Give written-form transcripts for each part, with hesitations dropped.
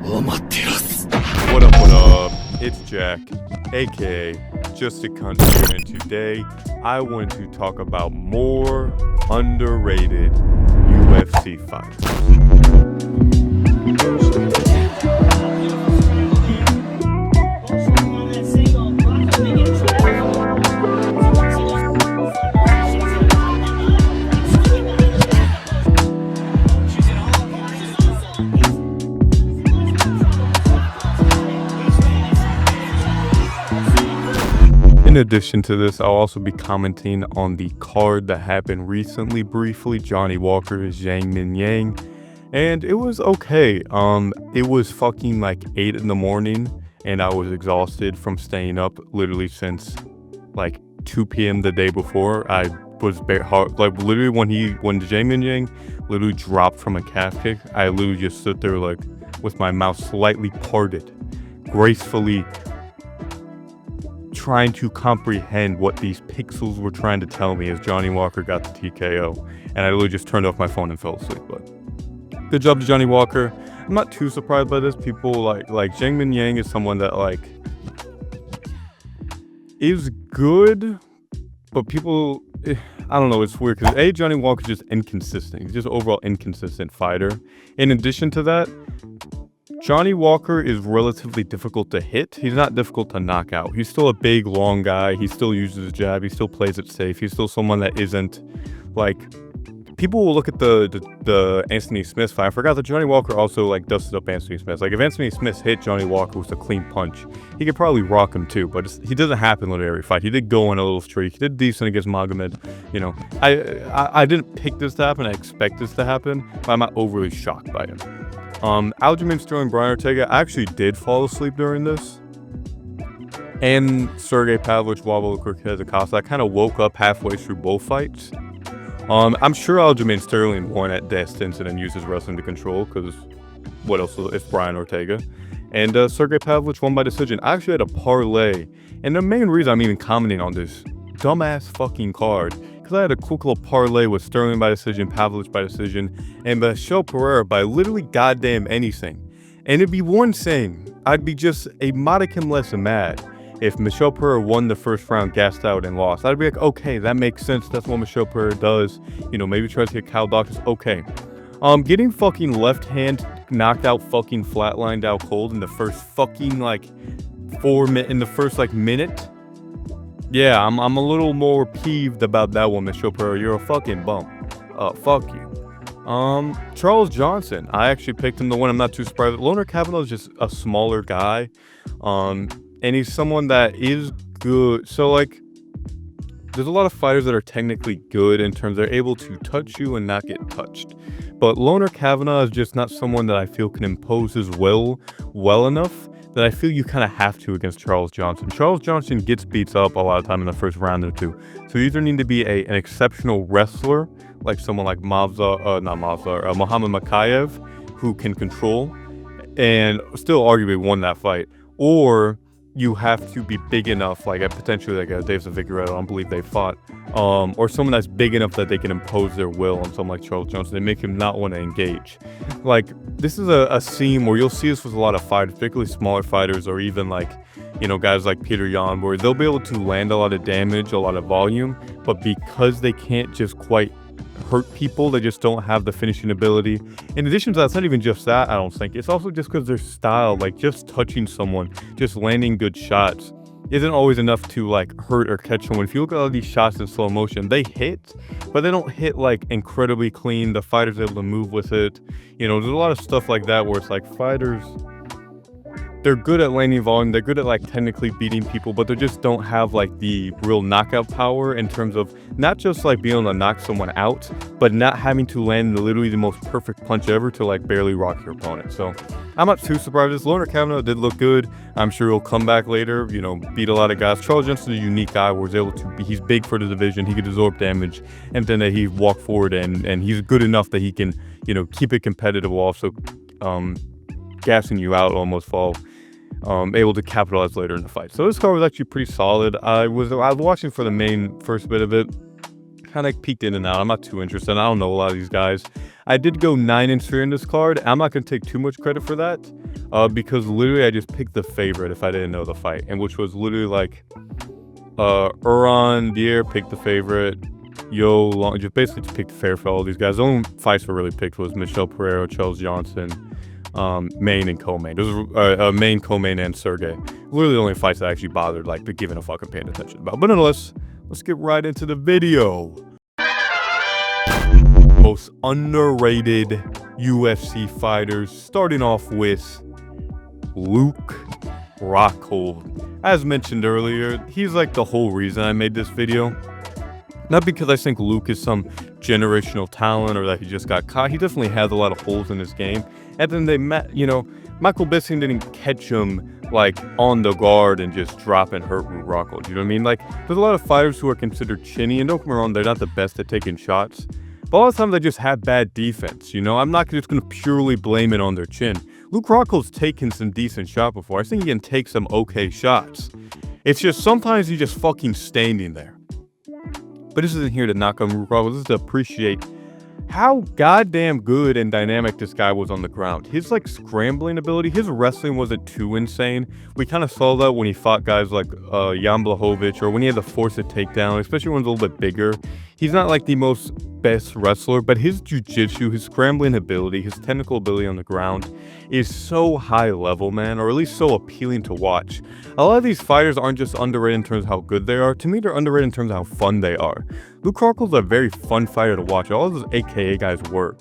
What up? It's Jack, aka Just a Cunt here, and today I want to talk about more underrated UFC fights. In addition to this, I'll also be commenting on the card that happened recently briefly, Johnny Walker's Zhang Min Yang, and it was okay. It was fucking like 8 in the morning, and I was exhausted from staying up literally since like 2 p.m. the day before. I was literally when Zhang Min Yang literally dropped from a calf kick, I literally just stood there like with my mouth slightly parted, gracefully trying to comprehend what these pixels were trying to tell me as Johnny Walker got the TKO, and I literally just turned off my phone and fell asleep. But good job to Johnny Walker. I'm not too surprised by this. People like Zhang Min Yang is someone that like is good, but people, I don't know, it's weird because Johnny Walker's just inconsistent. He's just an overall inconsistent fighter. In addition to that, Johnny Walker is relatively difficult to hit. He's not difficult to knock out. He's still a big, long guy. He still uses his jab. He still plays it safe. He's still someone that isn't like, people will look at the Anthony Smith fight. I forgot that Johnny Walker also like dusted up Anthony Smith. Like if Anthony Smith hit Johnny Walker with a clean punch, he could probably rock him too. But he doesn't happen literally every fight. He did go on a little streak. He did decent against Magomed. You know, I didn't pick this to happen. I expect this to happen, but I'm not overly shocked by it. Aljamain Sterling, Brian Ortega, I actually did fall asleep during this. And Sergey Pavlovich, Wawel Cortez Acosta, I kind of woke up halfway through both fights. I'm sure Aljamain Sterling won at distance and then used his wrestling to control, because what else if Brian Ortega? And Sergey Pavlovich won by decision. I actually had a parlay, and the main reason I'm even commenting on this dumbass fucking card, because I had a quick little parlay with Sterling by decision, Pavlovich by decision, and Michel Pereira by literally goddamn anything. And it'd be one thing, I'd be just a modicum less than mad if Michel Pereira won the first round, gassed out, and lost. I'd be like, okay, that makes sense. That's what Michel Pereira does. You know, maybe tries to get Kyle Dawkins. Okay. Getting fucking left hand knocked out, fucking flatlined out cold in the first fucking like in the first like minute. Yeah, I'm a little more peeved about that one, Michel Pereira. You're a fucking bum. Fuck you. Charles Johnson. I actually picked him to win. I'm not too surprised. Loner Kavanaugh is just a smaller guy. And he's someone that is good. So, like, there's a lot of fighters that are technically good in terms they're able to touch you and not get touched. But Loner Kavanaugh is just not someone that I feel can impose his will well enough that I feel you kind of have to against Charles Johnson. Charles Johnson gets beats up a lot of time in the first round or two. So you either need to be an exceptional wrestler, like someone like Mohamed Makayev, who can control and still arguably won that fight, or you have to be big enough, like potentially like a Davidson Figueiredo, I don't believe they fought, or someone that's big enough that they can impose their will on someone like Charles Johnson. They make him not want to engage. Like, this is a scene where you'll see this with a lot of fighters, particularly smaller fighters, or even like, you know, guys like Peter Yan, where they'll be able to land a lot of damage, a lot of volume, but because they can't just quite hurt people, they just don't have the finishing ability. In addition to that, it's not even just that, I don't think. It's also just because their style, like just touching someone, just landing good shots, isn't always enough to like hurt or catch someone. If you look at all these shots in slow motion, they hit, but they don't hit like incredibly clean. The fighter's able to move with it. You know, there's a lot of stuff like that where it's like fighters, they're good at landing volume, they're good at like technically beating people, but they just don't have like the real knockout power in terms of not just like being able to knock someone out, but not having to land literally the most perfect punch ever to like barely rock your opponent. So I'm not too surprised. This Loner Kavanaugh did look good. I'm sure he'll come back later, you know, beat a lot of guys. Charles Johnson is a unique guy where he's able to be, he's big for the division, he could absorb damage, and then he walk forward and he's good enough that he can, you know, keep it competitive while also gassing you out, almost fall. Able to capitalize later in the fight. So this card was actually pretty solid. I was watching for the main first bit of it. Kind of peeked in and out. I'm not too interested. I don't know a lot of these guys. I did go 9-3 in this card. I'm not gonna take too much credit for that, because literally I just picked the favorite if I didn't know the fight, and which was literally like, Uran Dier picked the favorite. Yo Long just basically just picked fair for all these guys. The only fights I really picked was Michelle Pereira, Charles Johnson, Main and co-main. Those were main, co-main, and Sergey. Literally the only fights I actually bothered like giving a fucking paying attention about. But nonetheless, let's get right into the video. Most underrated UFC fighters, starting off with Luke Rockhold. As mentioned earlier, he's like the whole reason I made this video. Not because I think Luke is some generational talent or that he just got caught. He definitely has a lot of holes in his game. And then they met, you know, Michael Bisping didn't catch him like on the guard and just drop and hurt Luke Rockhold. You know what I mean? Like, there's a lot of fighters who are considered chinny, and don't get me wrong, they're not the best at taking shots. But a lot of times they just have bad defense, you know? I'm not just going to purely blame it on their chin. Luke Rockhold's taken some decent shots before. I think he can take some okay shots. It's just sometimes he's just fucking standing there. But this isn't here to knock on Luke Rockhold. This is to appreciate how goddamn good and dynamic this guy was on the ground. His like scrambling ability, his wrestling wasn't too insane. We kind of saw that when he fought guys like Jan Blachowicz, or when he had to force a takedown, especially when he's a little bit bigger. He's not like the most best wrestler, but his jiu-jitsu, his scrambling ability, his technical ability on the ground is so high level, man, or at least so appealing to watch. A lot of these fighters aren't just underrated in terms of how good they are. To me, they're underrated in terms of how fun they are. Luke Rockhold's a very fun fighter to watch. All of those AKA guys were.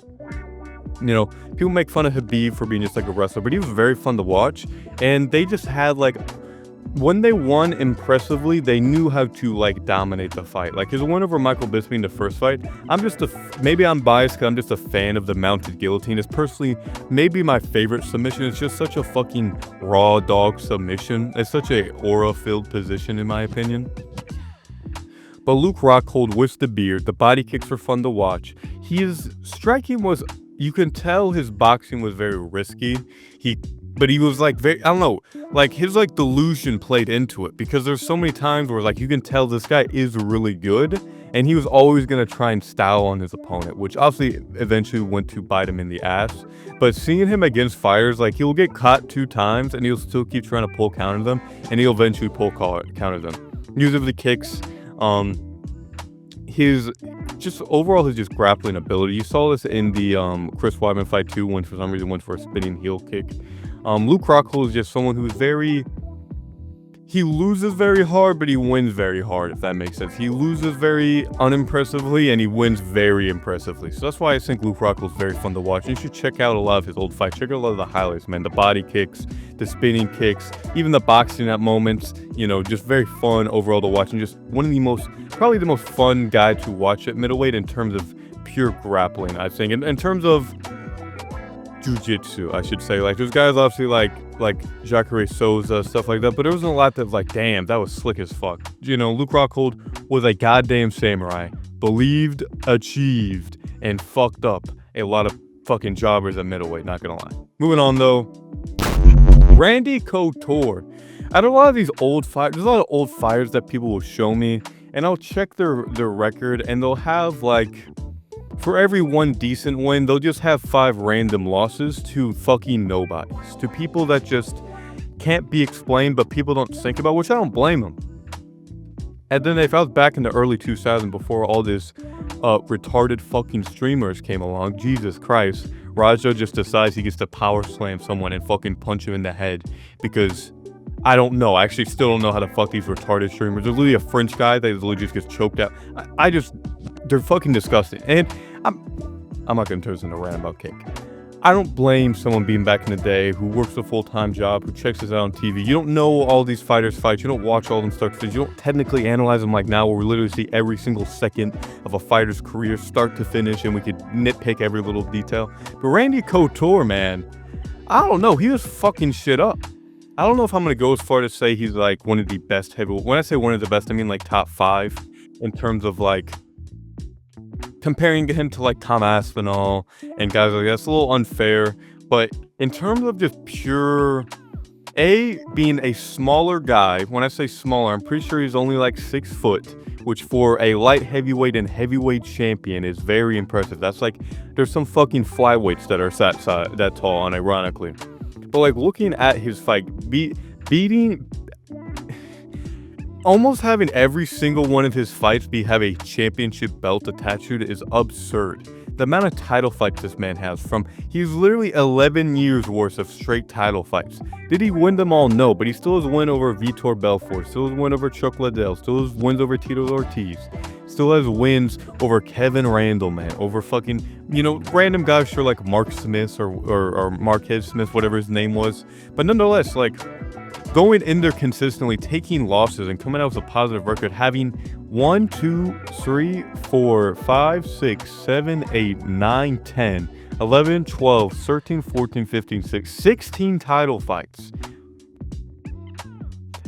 You know, people make fun of Khabib for being just like a wrestler, but he was very fun to watch. And they just had like, when they won impressively, they knew how to like dominate the fight. Like his win over Michael Bisping in the first fight, maybe I'm biased because I'm just a fan of the mounted guillotine. It's personally maybe my favorite submission. It's just such a fucking raw dog submission. It's such a aura-filled position in my opinion. But Luke Rockhold with the beard, the body kicks were fun to watch. His striking was, you can tell his boxing was very risky. But he was like very, I don't know, like his like delusion played into it, because there's so many times where like you can tell this guy is really good, and he was always going to try and style on his opponent, which obviously eventually went to bite him in the ass. But seeing him against fighters, like he'll get caught 2 times and he'll still keep trying to pull counter them, and he'll eventually counter them. Usually the kicks, his just overall his just grappling ability. You saw this in the Chris Weidman fight too, when for some reason went for a spinning heel kick. Luke Rockhold is just someone who's he loses very hard, but he wins very hard, if that makes sense. He loses very unimpressively, and he wins very impressively. So that's why I think Luke Rockhold is very fun to watch. And you should check out a lot of his old fights. Check out a lot of the highlights, man. The body kicks, the spinning kicks, even the boxing at moments. You know, just very fun overall to watch. And just one of the probably the most fun guy to watch at middleweight in terms of pure grappling, I think. In terms of jiu-jitsu, I should say. Like, there's guys obviously like Jacare Souza, stuff like that, but there wasn't a lot that was like, damn, that was slick as fuck. You know, Luke Rockhold was a goddamn samurai. Believed, achieved, and fucked up a lot of fucking jobbers at middleweight, not gonna lie. Moving on though, Randy Couture. Out of a lot of these old fighters, there's a lot of old fighters that people will show me, and I'll check their record, and they'll have like, for every 1 decent win, they'll just have 5 random losses to fucking nobodies. To people that just can't be explained, but people don't think about, which I don't blame them. And then if I was back in the early 2000s, before all this retarded fucking streamers came along, Jesus Christ, Raja just decides he gets to power slam someone and fucking punch him in the head because, I don't know. I actually still don't know how to fuck these retarded streamers. There's literally a French guy that literally just gets choked out. They're fucking disgusting. And I'm not gonna turn this into a rant about kick. I don't blame someone being back in the day who works a full-time job, who checks this out on TV. You don't know all these fighters fight. You don't watch all of them start to finish. You don't technically analyze them like now, where we literally see every single second of a fighter's career start to finish, and we could nitpick every little detail. But Randy Couture, man, I don't know. He was fucking shit up. I don't know if I'm gonna go as far to say he's like one of the best heavyweight. When I say one of the best, I mean like top 5 in terms of like comparing him to like Tom Aspinall and guys like that. It's a little unfair, but in terms of just pure Being a smaller guy. When I say smaller, I'm pretty sure he's only like 6 foot, which for a light heavyweight and heavyweight champion is very impressive. That's like, there's some fucking flyweights that are that tall, unironically. But like looking at his fight, beating, almost having every single one of his fights have a championship belt attached to it is absurd. The amount of title fights this man has he's literally 11 years worth of straight title fights. Did he win them all? No, but he still has a win over Vitor Belfort, still has a win over Chuck Liddell, still has wins over Tito Ortiz, still has wins over Kevin Randall, man, over fucking, random guys, sure, like Mark Smith or Marquez Smith, whatever his name was. But nonetheless, like, going in there consistently, taking losses, and coming out with a positive record, having 1, 2, 3, 4, 5, 6, 7, 8, 9, 10, 11, 12, 13, 14, 15, 16 title fights.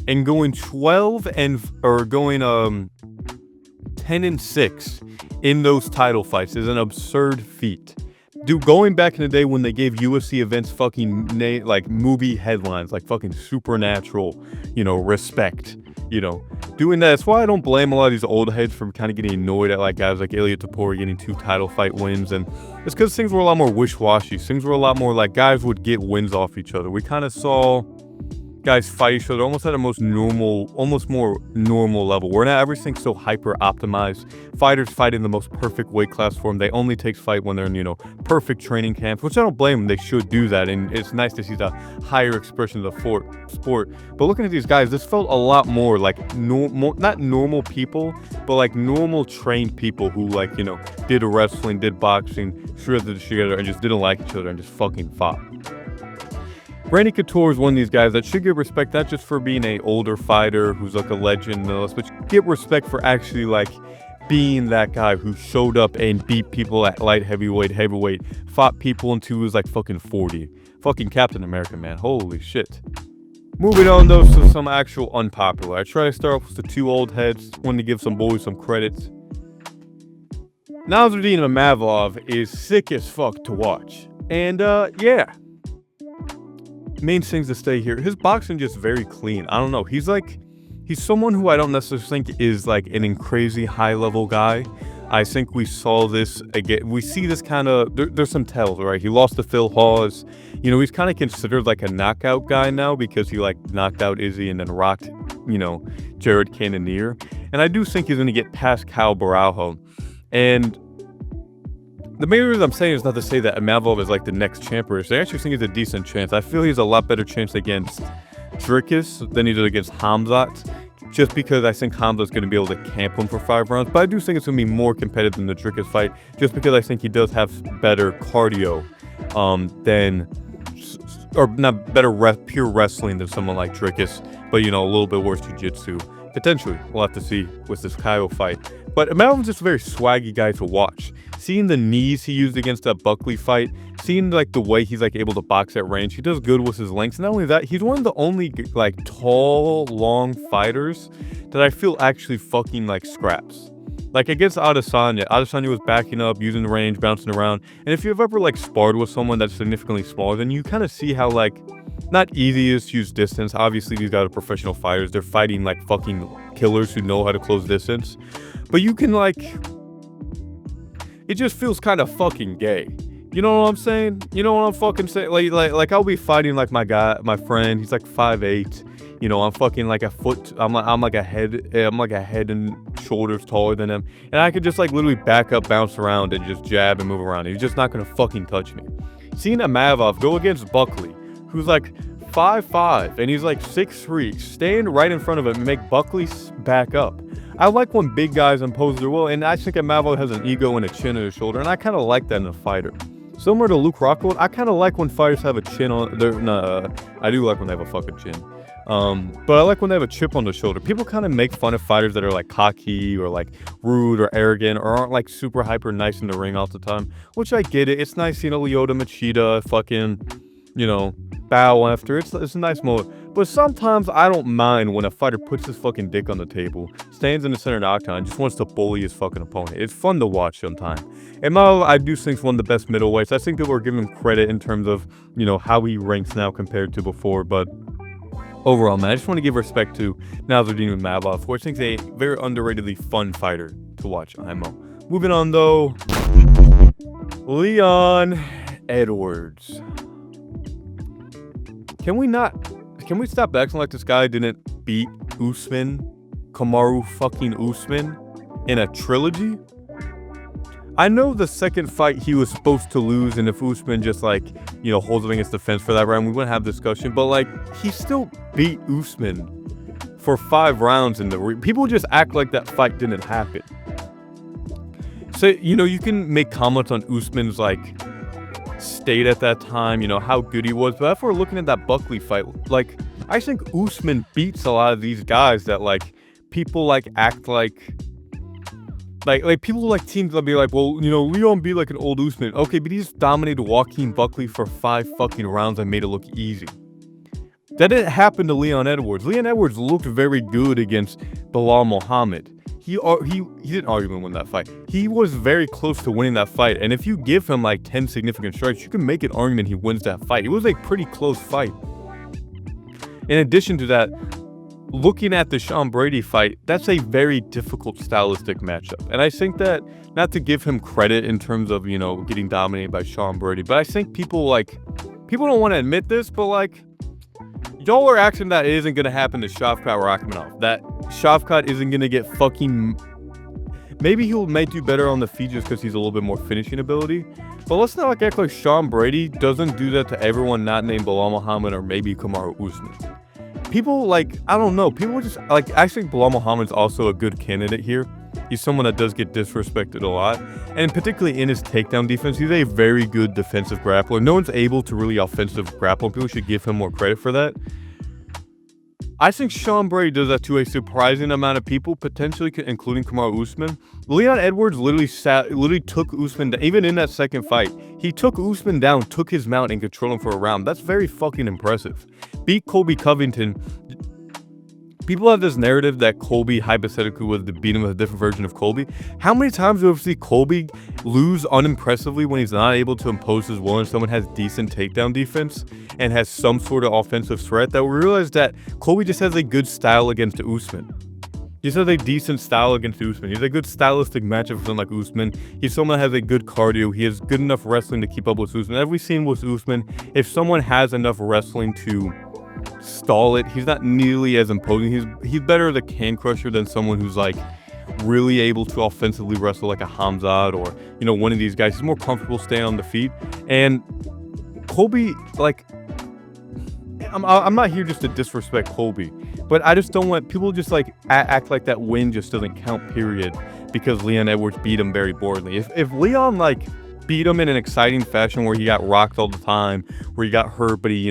And going 10 and 6 in those title fights is an absurd feat. Dude, going back in the day when they gave UFC events fucking like movie headlines, like fucking supernatural, respect, doing that. That's why I don't blame a lot of these old heads for kind of getting annoyed at like guys like Ilia Topuria getting 2 title fight wins. And it's because things were a lot more wish-washy. Things were a lot more like guys would get wins off each other. We kind of saw guys fight each other almost at a more normal level. Where now everything's so hyper optimized. Fighters fight in the most perfect weight class for them. They only take fight when they're in, perfect training camps, which I don't blame them. They should do that, and it's nice to see the higher expression of the sport. But looking at these guys, this felt a lot more like not normal people, but like normal trained people who like, did wrestling, did boxing, shredded the shit together, and just didn't like each other and just fucking fought. Randy Couture is one of these guys that should get respect, not just for being an older fighter who's like a legend, but get respect for actually like being that guy who showed up and beat people at light heavyweight, fought people until he was like fucking 40. Fucking Captain America, man. Holy shit. Moving on though to some actual unpopular. I try to start off with the 2 old heads, wanted to give some boys some credits. Nasruddin Imavov is sick as fuck to watch. And yeah. Main things to stay here. His boxing just very clean. I don't know. He's someone who I don't necessarily think is like an crazy high level guy. I think we saw this again. We see this kind of, there's some tells, right? He lost to Phil Hawes. He's kind of considered like a knockout guy now because he like knocked out Izzy and then rocked, Jared Cannonier. And I do think he's going to get past Kyle Baraujo. And the main reason I'm saying is not to say that Imavov is like the next champion. I actually think he's a decent chance. I feel he's a lot better chance against Dricus than he did against Hamzat, just because I think Hamzat's going to be able to camp him for 5 rounds. But I do think it's going to be more competitive than the Dricus fight, just because I think he does have better cardio pure wrestling than someone like Dricus, but a little bit worse jiu-jitsu. Potentially, we'll have to see with this Kyle fight. But Imavov's just a very swaggy guy to watch. Seeing the knees he used against that Buckley fight, seeing like the way he's like able to box at range, he does good with his lengths. Not only that, he's one of the only like tall, long fighters that I feel actually fucking like scraps. Like against Adesanya was backing up, using the range, bouncing around. And if you've ever like sparred with someone that's significantly smaller, then you kind of see how like not easy is to use distance. Obviously, these guys are professional fighters. They're fighting like fucking killers who know how to close distance. But you can like, it just feels kind of fucking gay. You know what I'm saying? You know what I'm fucking saying? Like I'll be fighting like my friend. He's like 5'8". I'm fucking like a foot. I'm like a head and shoulders taller than him, and I could just like literally back up, bounce around, and just jab and move around. He's just not gonna fucking touch me. Seeing Imavov go against Buckley, who's like 5'5", and he's like 6'3", stand right in front of him and make Buckley back up. I like when big guys impose their will, and I think Imavov has an ego and a chin on his shoulder, and I kind of like that in a fighter. Similar to Luke Rockhold, I kind of like when fighters have a chin on their. I do like when they have a fucking chin. But I like when they have a chip on their shoulder. People kind of make fun of fighters that are like cocky or like rude or arrogant or aren't like super hyper nice in the ring all the time, which I get it. It's nice, Lyoto Machida fucking, bow after. It's a nice moment. But sometimes I don't mind when a fighter puts his fucking dick on the table, stands in the center of the octagon, and just wants to bully his fucking opponent. It's fun to watch sometimes. And Mao, I do think, is one of the best middleweights. I think people are giving him credit in terms of, how he ranks now compared to before. But overall, man, I just want to give respect to Nasruddin Imavov, who I think is a very underratedly fun fighter to watch. IMO. Moving on, though. Leon Edwards. Can we stop acting like this guy didn't beat Kamaru fucking Usman in a trilogy? I know the second fight he was supposed to lose, and if Usman just holds up against the fence for that round, we wouldn't have discussion. But he still beat Usman for 5 rounds in the people just act like that fight didn't happen. So you can make comments on Usman's state at that time, how good he was. But if we're looking at that Buckley fight, I think Usman beats a lot of these guys that people act like people teams that be well, Leon beat an old Usman. Okay, but he just dominated Joaquin Buckley for 5 fucking rounds and made it look easy. That didn't happen to Leon Edwards. Leon Edwards looked very good against Bilal Muhammad. He didn't arguably win that fight. He was very close to winning that fight. And if you give him 10 significant strikes, you can make an argument he wins that fight. It was a pretty close fight. In addition to that, looking at the Sean Brady fight, that's a very difficult stylistic matchup. And I think that, not to give him credit in terms of, getting dominated by Sean Brady, but I think people don't want to admit this, but y'all are acting that it isn't going to happen to Shavkat Rakhmonov. That Shavkat isn't going to get fucking... Maybe might do better on the feet just because he's a little bit more finishing ability. But let's not act like Sean Brady doesn't do that to everyone not named Bilal Muhammad or maybe Kamaru Usman. People I don't know. People just I think Bilal Muhammad's also a good candidate here. He's someone that does get disrespected a lot. And particularly in his takedown defense, he's a very good defensive grappler. No one's able to really offensive grapple. People should give him more credit for that. I think Sean Brady does that to a surprising amount of people, potentially including Kamaru Usman. Leon Edwards literally took Usman down. Even in that second fight, he took Usman down, took his mount, and controlled him for a round. That's very fucking impressive. Beat Colby Covington. People have this narrative that Colby hypothetically was the beat him with a different version of Colby. How many times do we see Colby lose unimpressively when he's not able to impose his will and someone has decent takedown defense and has some sort of offensive threat? That we realize that Colby just has a good style against Usman. He just has a decent style against Usman. He's a good stylistic matchup for someone like Usman. He's someone that has a good cardio. He has good enough wrestling to keep up with Usman. As we've seen with Usman, if someone has enough wrestling to stall it, he's not nearly as imposing. He's better as a can crusher than someone who's really able to offensively wrestle like a Hamzat or one of these guys. He's more comfortable staying on the feet. And Colby, I'm not here just to disrespect Colby, but I just don't want people just act like that win just doesn't count, period, because Leon Edwards beat him very boringly. If Leon beat him in an exciting fashion where he got rocked all the time, where he got hurt, but he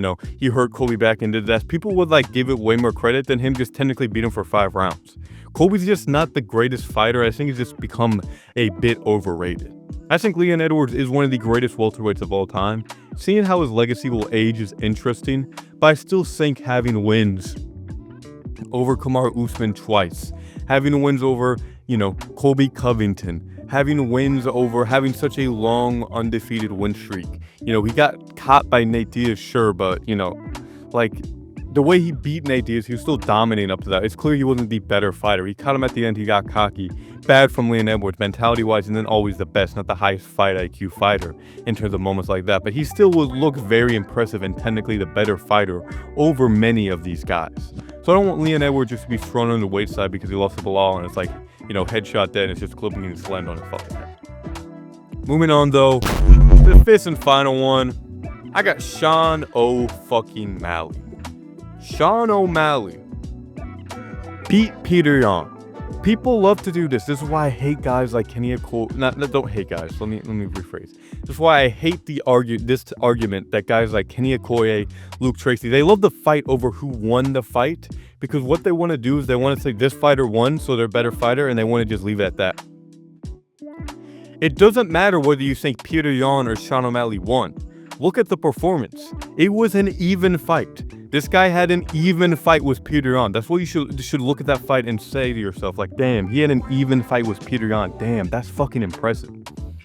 hurt Colby back and did that, people would give it way more credit than him just technically beat him for 5 rounds. Colby's just not the greatest fighter. I think he's just become a bit overrated. I think Leon Edwards is one of the greatest welterweights of all time. Seeing how his legacy will age is interesting, but I still think having wins over Kamaru Usman twice, having wins over, Colby Covington, having wins over having such a long undefeated win streak. He got caught by Nate Diaz, sure, but the way he beat Nate Diaz, he was still dominating up to that. It's clear he wasn't the better fighter. He caught him at the end, he got cocky. Bad from Leon Edwards, mentality-wise, and then always the best, not the highest fight IQ fighter in terms of moments like that. But he still would look very impressive and technically the better fighter over many of these guys. So I don't want Leon Edwards just to be thrown on the weight side because he lost to Bilal and it's headshot dead and it's just clipping his slammed on his fucking head. Moving on, though, the 5th and final one, I got Sean O'Malley. Sean O'Malley beat Peter Yan. People love to do this. This is why I hate guys like Kenny Cole. Don't hate guys. Let me rephrase. This is why I hate this argument that guys like Kenny Okoye, Luke Tracy, they love to fight over who won the fight, because what they want to do is they want to say this fighter won, so they're a better fighter, and they want to just leave it at that. It doesn't matter whether you think Peter Yan or Sean O'Malley won. Look at the performance. It was an even fight. This guy had an even fight with Peter Yan. That's what you should look at that fight and say to yourself, damn, he had an even fight with Peter Yan. Damn, that's fucking impressive.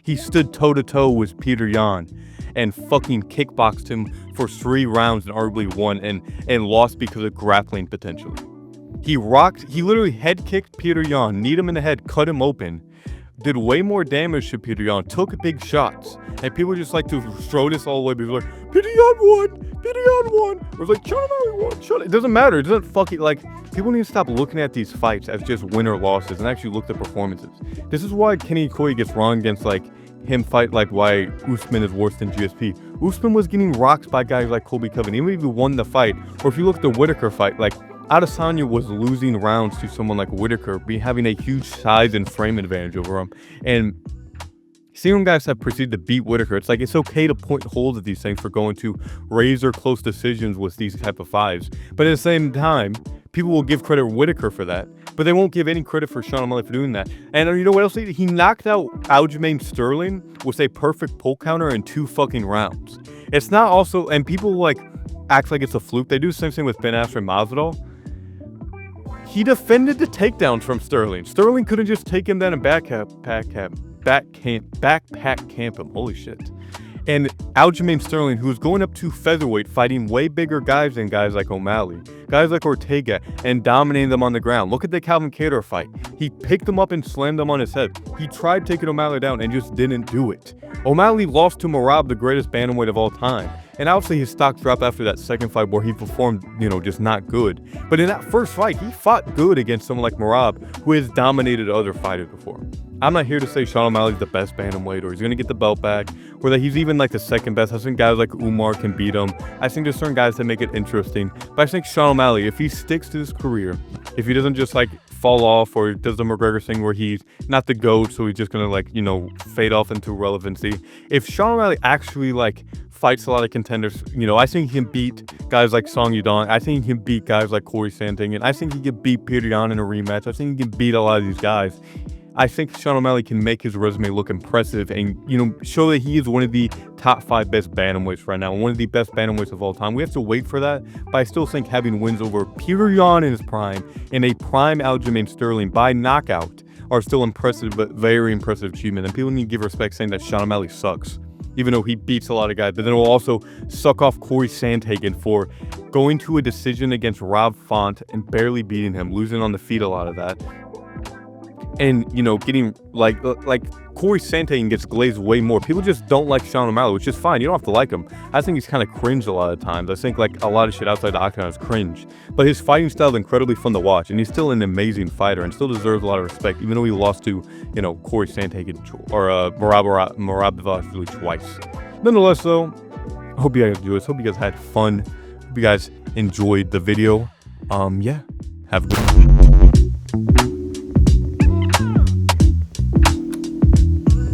He stood toe-to-toe with Peter Yan and fucking kickboxed him for 3 rounds and arguably won and lost because of grappling potentially. He literally head kicked Petr Yan, kneed him in the head, cut him open, did way more damage to Petr Yan, took big shots, and people just like to throw this all the way because like, Petr Yan won, or it's like, Sean O'Malley won, it doesn't matter, it doesn't fucking, like, people need to stop looking at these fights as just win or losses and actually look at the performances. This is why Kenny Okoye gets wrong against, like, him fight, like, why Usman is worse than GSP. Usman was getting rocked by guys like Colby Covington, even if he won the fight, or if you look at the Whitaker fight, like, Adesanya was losing rounds to someone like Whitaker, having a huge size and frame advantage over him. And seeing guys have proceeded to beat Whitaker, it's like it's okay to point holes at these things for going to razor close decisions with these type of fights. But at the same time, people will give credit to Whitaker for that, but they won't give any credit for Sean O'Malley for doing that. And you know what else? He knocked out Aljamain Sterling with a perfect pull counter in 2 fucking rounds. It's not also, and people like act like it's a fluke. They do the same thing with Ben Askren and Masvidal. He defended the takedowns from Sterling. Sterling couldn't just take him down and backpack camp him. Holy shit. And Aljamain Sterling, who was going up to featherweight, fighting way bigger guys than guys like O'Malley, guys like Ortega, and dominating them on the ground. Look at the Calvin Kattar fight. He picked him up and slammed him on his head. He tried taking O'Malley down and just didn't do it. O'Malley lost to Merab, the greatest bantamweight of all time. And obviously his stock dropped after that second fight where he performed, just not good. But in that first fight, he fought good against someone like Merab, who has dominated other fighters before. I'm not here to say Sean O'Malley's the best bantamweight or he's going to get the belt back or that he's even like the second best. I think guys like Umar can beat him. I think there's certain guys that make it interesting. But I think Sean O'Malley, if he sticks to his career, if he doesn't just like fall off or does the McGregor thing where he's not the GOAT, so he's just going to fade off into irrelevancy. If Sean O'Malley actually fights a lot of contenders, I think he can beat guys like Song Yadong. I think he can beat guys like Corey Sandhagen. I think he can beat Petr Yan in a rematch. I think he can beat a lot of these guys. I think Sean O'Malley can make his resume look impressive and, show that he is one of the top 5 best bantamweights right now, one of the best bantamweights of all time. We have to wait for that, but I still think having wins over Petr Yan in his prime and a prime Aljamain Sterling by knockout are still impressive, but very impressive achievement. And people need to give respect saying that Sean O'Malley sucks, even though he beats a lot of guys, but then will also suck off Corey Sandhagen for going to a decision against Rob Font and barely beating him, losing on the feet a lot of that. And, getting like Corey Sandhagen gets glazed way more. People just don't like Sean O'Malley, which is fine. You don't have to like him. I think he's kind of cringe a lot of times. I think a lot of shit outside the octagon is cringe. But his fighting style is incredibly fun to watch, and he's still an amazing fighter and still deserves a lot of respect, even though he lost to, Corey Sandhagen or Merab twice. Nonetheless, though, I hope you guys enjoyed this. Hope you guys had fun. Hope you guys enjoyed the video. Yeah, have a good one.